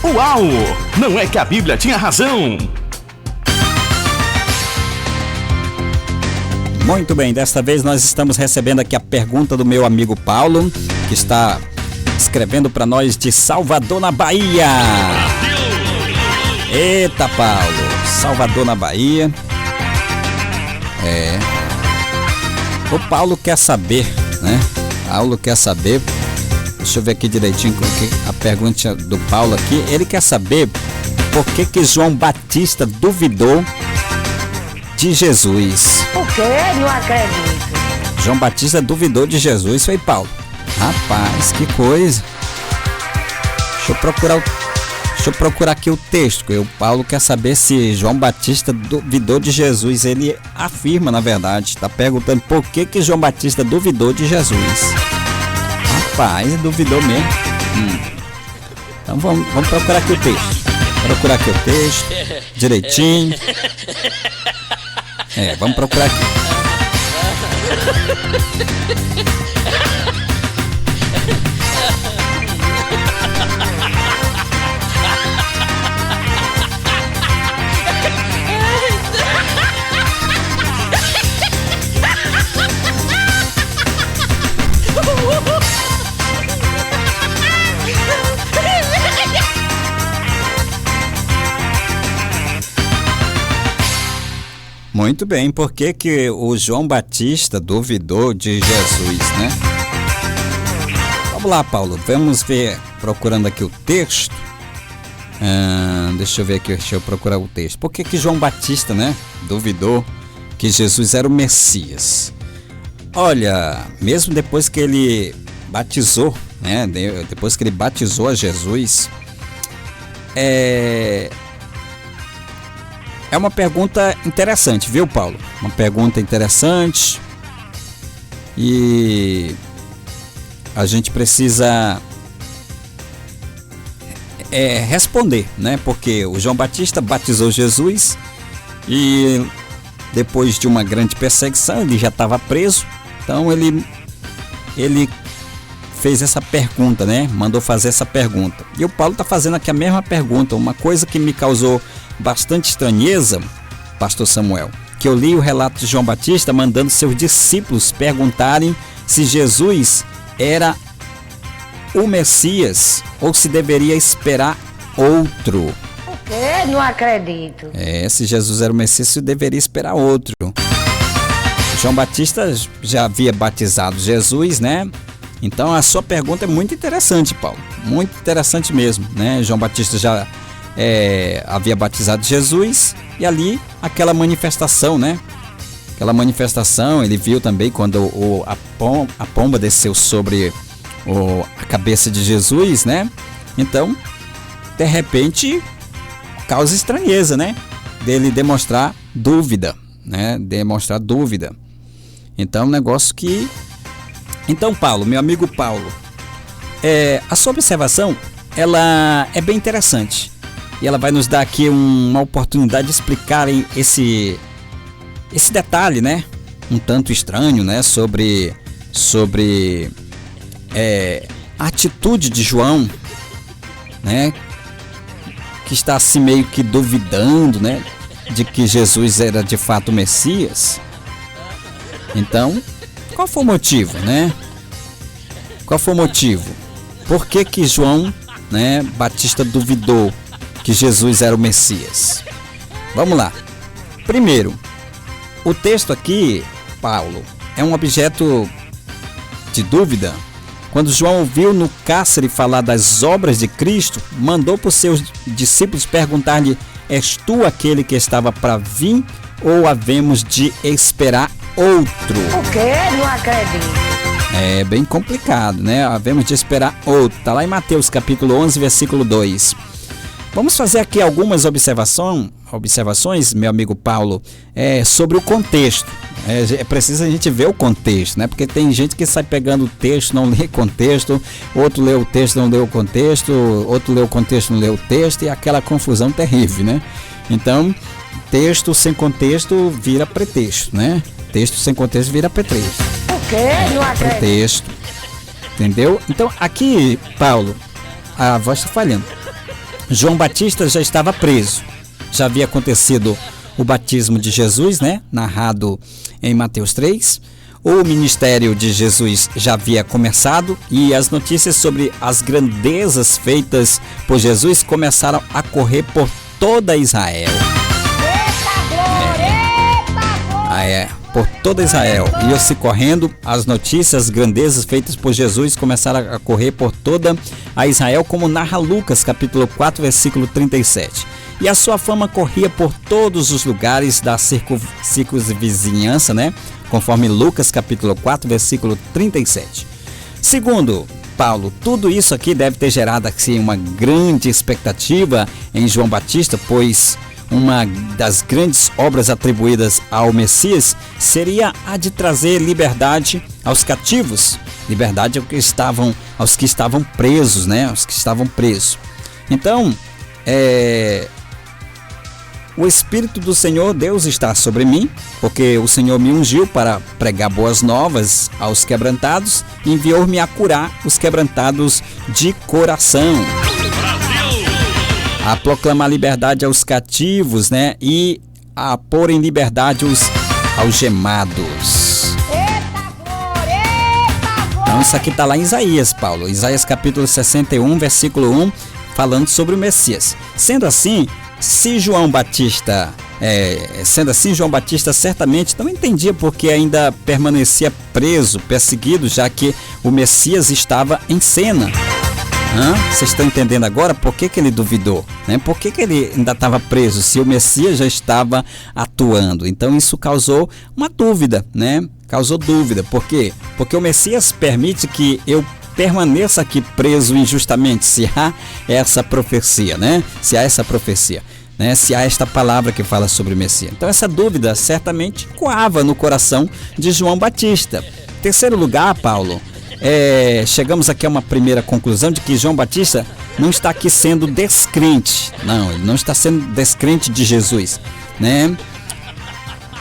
Uau! Não é que a Bíblia tinha razão? Muito bem, desta vez nós estamos recebendo aqui a pergunta do meu amigo Paulo, que está escrevendo para nós de Salvador, na Bahia. Eita, Paulo, Salvador, na Bahia. O Paulo quer saber, né? Paulo quer saber. Deixa eu ver aqui direitinho a pergunta do Paulo aqui. Ele quer saber por que João Batista duvidou de Jesus. Por quê? Não acredito. João Batista duvidou de Jesus, foi Paulo. Rapaz, que coisa. Deixa eu procurar aqui o texto. O Paulo quer saber se João Batista duvidou de Jesus. Ele afirma, na verdade, está perguntando por que João Batista duvidou de Jesus. Rapaz, duvidou mesmo. Então vamos procurar aqui o texto. Procurar aqui o texto direitinho. Vamos procurar aqui. Muito bem, por que o João Batista duvidou de Jesus, né? Vamos lá, Paulo, vamos ver, procurando aqui o texto. Deixa eu ver aqui, deixa eu procurar o texto. Por que João Batista, né, duvidou que Jesus era o Messias? Olha, mesmo depois que ele batizou, né, depois que ele batizou a Jesus, é uma pergunta interessante, viu, Paulo? Uma pergunta interessante e a gente precisa responder, né? Porque o João Batista batizou Jesus e depois de uma grande perseguição ele já estava preso, então ele fez essa pergunta, né? Mandou fazer essa pergunta. E o Paulo está fazendo aqui a mesma pergunta, uma coisa que me causou bastante estranheza, pastor Samuel, que eu li o relato de João Batista mandando seus discípulos perguntarem se Jesus era o Messias ou se deveria esperar outro. Por quê? Não acredito. Se Jesus era o Messias, se deveria esperar outro. João Batista já havia batizado Jesus, né? Então a sua pergunta é muito interessante, Paulo, muito interessante mesmo, né? João Batista já havia batizado Jesus e ali aquela manifestação, né? Aquela manifestação, ele viu também quando a pomba desceu sobre a cabeça de Jesus, né? Então, de repente, causa estranheza, né? Dele demonstrar dúvida, né? Demonstrar dúvida. Então, um negócio que... Então, Paulo, meu amigo Paulo, a sua observação, ela é bem interessante. E ela vai nos dar aqui uma oportunidade de explicar esse detalhe, né? Um tanto estranho, né? Sobre a atitude de João, né? Que está assim meio que duvidando, né? De que Jesus era de fato o Messias. Então, qual foi o motivo, né? Qual foi o motivo? Por que João, né, Batista duvidou que Jesus era o Messias? Vamos lá. Primeiro, o texto aqui, Paulo, é um objeto de dúvida. Quando João ouviu no cárcere falar das obras de Cristo, mandou para os seus discípulos perguntar-lhe: és tu aquele que estava para vir ou havemos de esperar outro? Por quê? Não acredito. É bem complicado, né? Havemos de esperar outro. Está lá em Mateus capítulo 11, versículo 2. Vamos fazer aqui algumas observações, meu amigo Paulo, sobre o contexto. É preciso a gente ver o contexto, né? Porque tem gente que sai pegando o texto, não lê contexto, outro lê o texto, não lê o contexto, outro lê o contexto, não lê o texto, e aquela confusão terrível, né? Então, texto sem contexto vira pretexto, né? Texto sem contexto vira pretexto. Por quê? Não acredito. Pretexto. Entendeu? Então, aqui, Paulo, a voz está falhando. João Batista já estava preso. Já havia acontecido o batismo de Jesus, né? Narrado em Mateus 3. O ministério de Jesus já havia começado e as notícias sobre as grandezas feitas por Jesus começaram a correr por toda Israel. Por toda Israel. Iam-se correndo as notícias, as grandezas feitas por Jesus começaram a correr por toda a Israel, como narra Lucas, capítulo 4, versículo 37. E a sua fama corria por todos os lugares da circunvizinhança, né? Conforme Lucas, capítulo 4, versículo 37. Segundo Paulo, tudo isso aqui deve ter gerado assim, uma grande expectativa em João Batista, pois uma das grandes obras atribuídas ao Messias seria a de trazer liberdade aos cativos, liberdade aos que estavam presos, né? Aos que estavam presos. Então, o Espírito do Senhor Deus está sobre mim, porque o Senhor me ungiu para pregar boas novas aos quebrantados e enviou-me a curar os quebrantados de coração. A proclamar liberdade aos cativos, né? E a pôr em liberdade os algemados. Então isso aqui está lá em Isaías, Paulo. Isaías capítulo 61, versículo 1, falando sobre o Messias. Sendo assim, João Batista certamente não entendia porque ainda permanecia preso, perseguido, já que o Messias estava em cena. Vocês estão entendendo agora por que ele duvidou, né? Por que ele ainda estava preso se o Messias já estava atuando? Então isso causou uma dúvida, né? Causou dúvida. Por quê? Porque o Messias permite que eu permaneça aqui preso injustamente, se há essa profecia, né? Se há essa profecia, né? Se há esta palavra que fala sobre o Messias. Então essa dúvida certamente coava no coração de João Batista. Terceiro lugar, Paulo, chegamos aqui a uma primeira conclusão de que João Batista não está aqui sendo descrente. Não, ele não está sendo descrente de Jesus, né?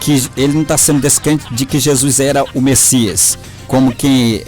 Que ele não está sendo descrente de que Jesus era o Messias, como que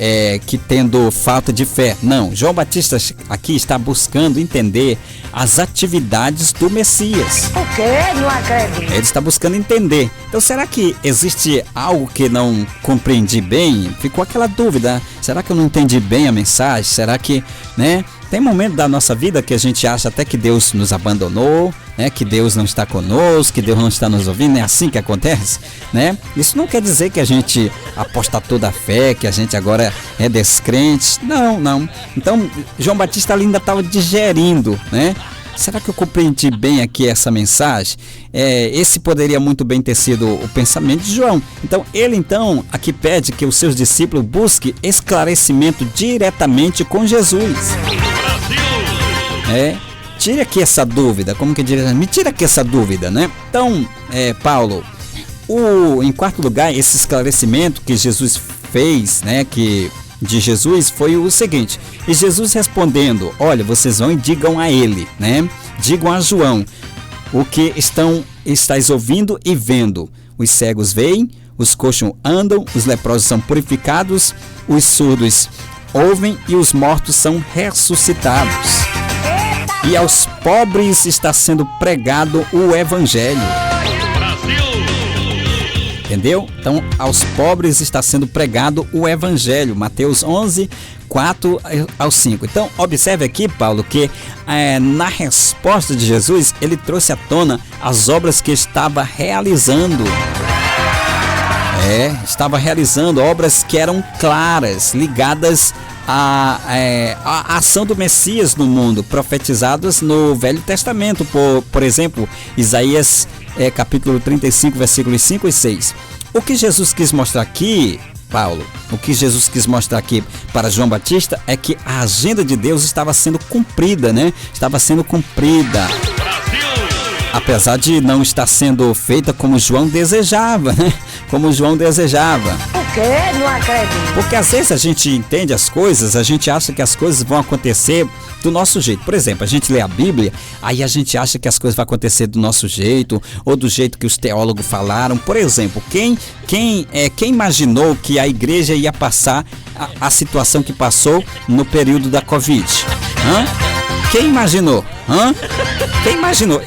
tendo falta de fé. Não, João Batista aqui está buscando entender as atividades do Messias. O quê? Não acredito. Ele está buscando entender. Então será que existe algo que não compreendi bem? Ficou aquela dúvida. Será que eu não entendi bem a mensagem? Será que, né? Tem momento da nossa vida que a gente acha até que Deus nos abandonou, né? Que Deus não está conosco, que Deus não está nos ouvindo. É assim que acontece, né? Isso não quer dizer que a gente apostatou da fé, que a gente agora é descrente. Não. Então, João Batista ainda estava digerindo, né? Será que eu compreendi bem aqui essa mensagem? Esse poderia muito bem ter sido o pensamento de João. Então, ele aqui pede que os seus discípulos busquem esclarecimento diretamente com Jesus. Tire aqui essa dúvida, como que diz? Me tira aqui essa dúvida, né? Então, Paulo, em quarto lugar, esse esclarecimento que Jesus fez, né? De Jesus foi o seguinte: e Jesus respondendo, olha, vocês vão e digam a ele, né? Digam a João o que estáis ouvindo e vendo. Os cegos veem, os coxos andam, os leprosos são purificados, os surdos ouvem e os mortos são ressuscitados. E aos pobres está sendo pregado o evangelho. Entendeu? Então, aos pobres está sendo pregado o evangelho. Mateus 11, 4 ao 5. Então, observe aqui, Paulo, que na resposta de Jesus, ele trouxe à tona as obras que estava realizando. Estava realizando obras que eram claras, ligadas à ação do Messias no mundo, profetizadas no Velho Testamento, por exemplo, Isaías capítulo 35, versículos 5 e 6. O que Jesus quis mostrar aqui, Paulo, o que Jesus quis mostrar aqui para João Batista é que a agenda de Deus estava sendo cumprida, né? Estava sendo cumprida. Apesar de não estar sendo feita como João desejava, né? Como João desejava. Por quê? Não acredito. Porque às vezes a gente entende as coisas, a gente acha que as coisas vão acontecer do nosso jeito. Por exemplo, a gente lê a Bíblia, aí a gente acha que as coisas vão acontecer do nosso jeito, ou do jeito que os teólogos falaram. Por exemplo, quem imaginou que a igreja ia passar a situação que passou no período da Covid? Quem imaginou? Quem imaginou?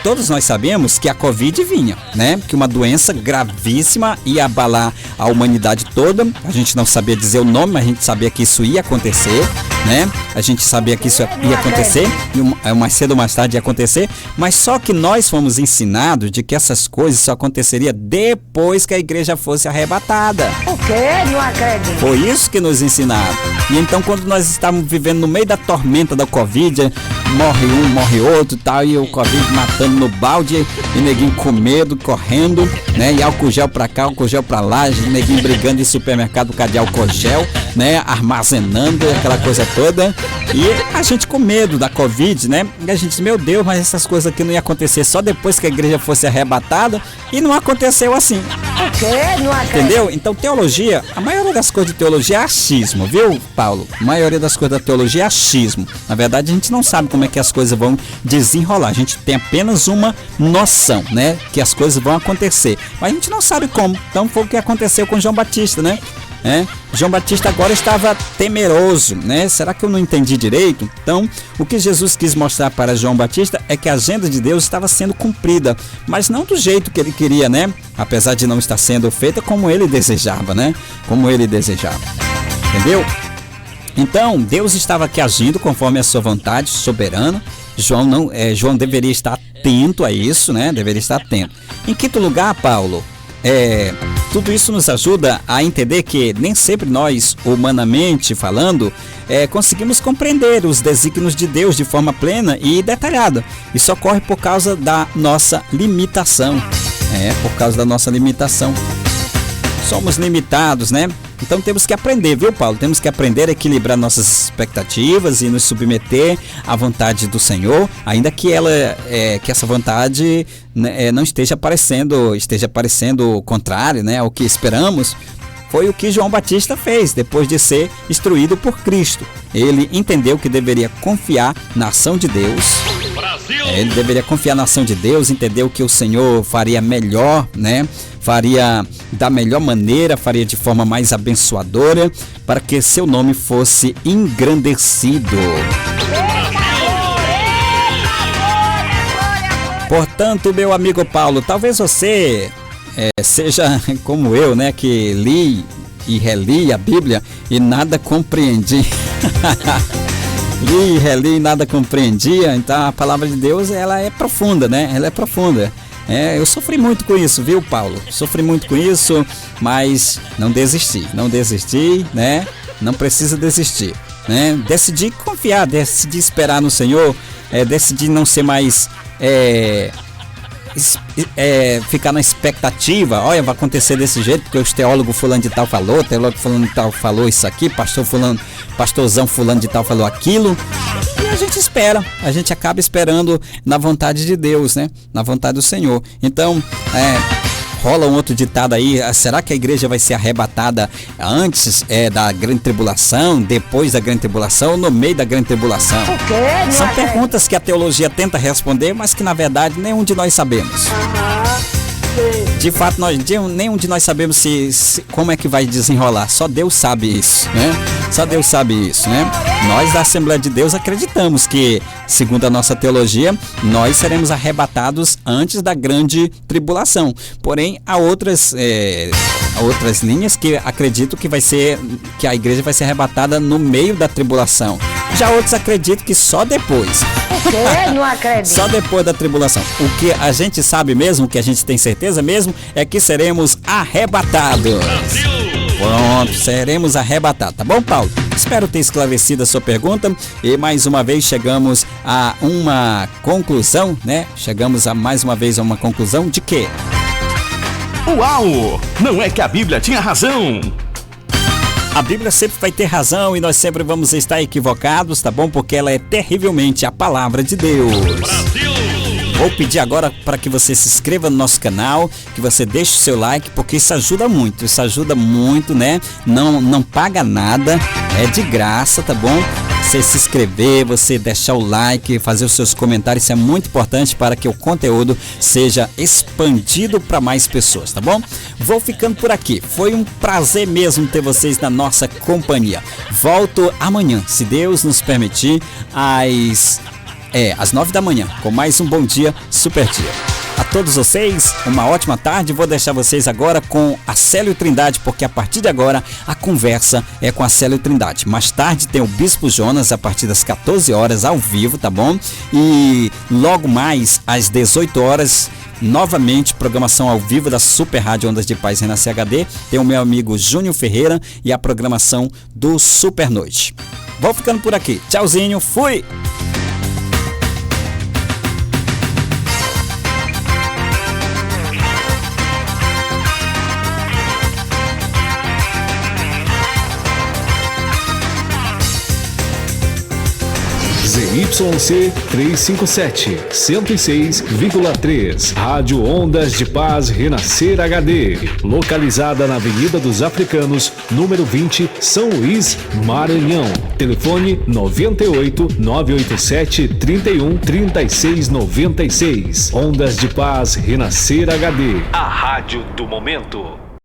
Todos nós sabemos que a Covid vinha, né? Que uma doença gravíssima ia abalar a humanidade toda. A gente não sabia dizer o nome, mas a gente sabia que isso ia acontecer, né? A gente sabia que isso ia acontecer, e mais cedo ou mais tarde ia acontecer, mas só que nós fomos ensinados de que essas coisas só aconteceria depois que a igreja fosse arrebatada. O quê? Não acredito. Foi isso que nos ensinaram. E então, quando nós estávamos vivendo no meio da tormenta da Covid, morre um, morre outro e tal, e o Covid matando no balde, e neguinho com medo, correndo, né? E álcool gel pra cá, álcool gel pra lá, neguinho brigando em supermercado por causa de álcool gel, né? Armazenando aquela coisa toda. E a gente com medo da Covid, né? E a gente, meu Deus, mas essas coisas aqui não iam acontecer só depois que a igreja fosse arrebatada, e não aconteceu assim. O quê? Não acredito. Entendeu? Então, teologia, a maioria das coisas de teologia é achismo, viu, Paulo? A maioria das coisas da teologia é achismo. Na verdade, a gente não sabe como é que as coisas vão desenrolar. A gente tem apenas uma noção, né? Que as coisas vão acontecer. Mas a gente não sabe como. Então, foi o que aconteceu com João Batista, né? João Batista agora estava temeroso, né? Será que eu não entendi direito? Então, o que Jesus quis mostrar para João Batista é que a agenda de Deus estava sendo cumprida, mas não do jeito que ele queria, né? Apesar de não estar sendo feita como ele desejava, né? Como ele desejava. Entendeu? Então, Deus estava aqui agindo conforme a sua vontade soberana. João deveria estar atento a isso, né? Deveria estar atento. Em quinto lugar, Paulo, tudo isso nos ajuda a entender que nem sempre nós, humanamente falando, conseguimos compreender os desígnios de Deus de forma plena e detalhada. Isso ocorre por causa da nossa limitação. Por causa da nossa limitação. Somos limitados, né? Então temos que aprender, viu, Paulo? Temos que aprender a equilibrar nossas expectativas e nos submeter à vontade do Senhor, ainda que que essa vontade não esteja parecendo contrário, né, ao que esperamos. Foi o que João Batista fez depois de ser instruído por Cristo. Ele entendeu que deveria confiar na ação de Deus. Ele deveria confiar na ação de Deus, entendeu que o Senhor faria melhor, né? Faria da melhor maneira, faria de forma mais abençoadora, para que seu nome fosse engrandecido. Portanto, meu amigo Paulo, talvez você seja como eu, né? Que li e reli a Bíblia e nada compreendi. Li, reli, nada compreendia. Então a palavra de Deus, ela é profunda, né? Ela é profunda. Eu sofri muito com isso, viu, Paulo? Sofri muito com isso, mas não desisti, né? Não precisa desistir, né? Decidi confiar, decidi esperar no Senhor, decidi não ser mais ficar na expectativa. Olha, vai acontecer desse jeito porque o teólogo fulano de tal falou, o teólogo fulano de tal falou isso aqui, pastorzão fulano de tal falou aquilo, e a gente espera, a gente acaba esperando na vontade de Deus, né? Na vontade do Senhor. Então, rola um outro ditado aí: será que a igreja vai ser arrebatada antes da grande tribulação, depois da grande tribulação ou no meio da grande tribulação? São perguntas que a teologia tenta responder, mas que na verdade nenhum de nós sabemos. De fato, nenhum de nós sabemos como é que vai desenrolar. Só Deus sabe isso, né? Só Deus sabe isso, né? Nós da Assembleia de Deus acreditamos que, segundo a nossa teologia, nós seremos arrebatados antes da grande tribulação. Porém, há outras linhas que acreditam que a igreja vai ser arrebatada no meio da tribulação. Já outros acreditam que só depois. O quê? Não acredito. Só depois da tribulação. O que a gente sabe mesmo, o que a gente tem certeza mesmo, é que seremos arrebatados. Pronto, seremos arrebatados. Tá bom, Paulo? Espero ter esclarecido a sua pergunta e mais uma vez chegamos a uma conclusão, né? Chegamos a mais uma vez a uma conclusão de quê? Uau! Não é que a Bíblia tinha razão! A Bíblia sempre vai ter razão e nós sempre vamos estar equivocados, tá bom? Porque ela é terrivelmente a palavra de Deus. Brasil! Vou pedir agora para que você se inscreva no nosso canal, que você deixe o seu like, porque isso ajuda muito, né? Não paga nada, é de graça, tá bom? Você se inscrever, você deixar o like, fazer os seus comentários, isso é muito importante para que o conteúdo seja expandido para mais pessoas, tá bom? Vou ficando por aqui, foi um prazer mesmo ter vocês na nossa companhia. Volto amanhã, se Deus nos permitir, às 9 da manhã, com mais um Bom Dia, Super Dia. A todos vocês, uma ótima tarde. Vou deixar vocês agora com a Célio Trindade, porque a partir de agora a conversa é com a Célio Trindade. Mais tarde tem o Bispo Jonas a partir das 14 horas ao vivo, tá bom? E logo mais às 18 horas, novamente programação ao vivo da Super Rádio Ondas de Paz Renascer HD. Tem o meu amigo Júnior Ferreira e a programação do Super Noite. Vou ficando por aqui. Tchauzinho, fui! ZYC 357, 106,3. Rádio Ondas de Paz Renascer HD. Localizada na Avenida dos Africanos, número 20, São Luís, Maranhão. Telefone 98 987 31 36 96. Ondas de Paz Renascer HD. A rádio do momento.